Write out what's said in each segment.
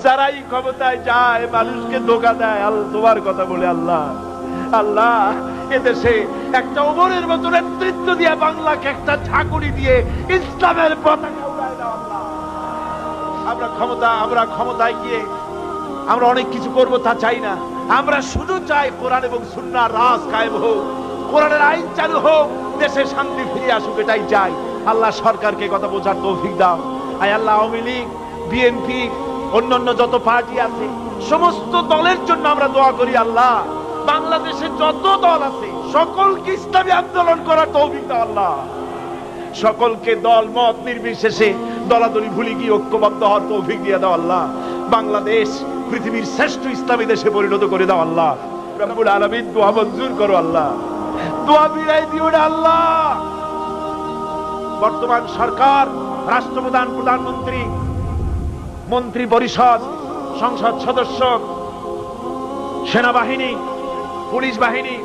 যারাই ক্ষমতায় যায় মানুষকে ধোঁকা দেয়, তোমার কথা বলে আল্লাহ আল্লাহ এদেশে একটা ওমরের মতো নেতৃত্ব দিয়ে বাংলাকে একটা ঝাঁকুনি দিয়ে ইসলামের পতাকা উড়ায় দাও আল্লাহ। আমরা ক্ষমতায় গিয়ে আমরা অনেক কিছু করব তা চাই না, আমরা শুধু চাই কোরআন এবং সুন্নাহর রাজ কায়েম হোক, কোরআনের আইন চালু হোক, দেশে শান্তি ফিরে আসুক, এটাই চাই। আল্লাহ সরকারকে কথা বোঝার তৌফিক দাও। আয় আল্লাহ, আওয়ামী লীগ, বিএনপি, অন্যান্য যত পার্টি আছে সমস্ত দলের জন্য আমরা দোয়া করি আল্লাহ। বাংলাদেশে যত দল আছে সকলকে ইসলামী আন্দোলন করার তৌফিক দাও আল্লাহ। সকলকে দল মত নির্বিশেষে দলাদলি ভুলে গিয়ে ঐক্যবদ্ধ হওয়ার তৌফিক দিয়ে দাও আল্লাহ। বাংলাদেশ পৃথিবীর শ্রেষ্ঠ ইসলামী দেশে পরিণত করে দাও আল্লাহ। রব্বুল আলামিন দোয়া মঞ্জুর করো আল্লাহ, দোয়া বিরাই দিও না আল্লাহ। বর্তমান সরকার, রাষ্ট্রপ্রধান, প্রধানমন্ত্রী, মন্ত্রী পরিষদ, সংসদ সদস্য, সেনাবাহিনী, পুলিশ বাহিনী,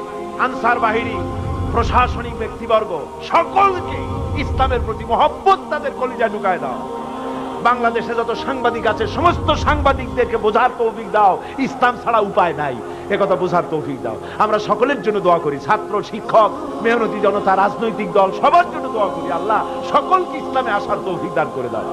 আনসার বাহিনী, প্রশাসনিক ব্যক্তিবর্গ সকলকে ইসলামের প্রতি মহব্বত তাদের কলিজায় ঢুকায় দাও। বাংলাদেশে যত সাংবাদিক আছে সমস্ত সাংবাদিকদেরকে বোঝার তৌফিক দাও, ইসলাম ছাড়া উপায় নাই, একথা বোঝার তৌফিক দাও। আমরা সকলের জন্য দোয়া করি, ছাত্র, শিক্ষক, মেহনতি জনতা, রাজনৈতিক দল, সবার জন্য দোয়া করি আল্লাহ, সকলকে ইসলামে আসার তৌফিক দান করে দাও।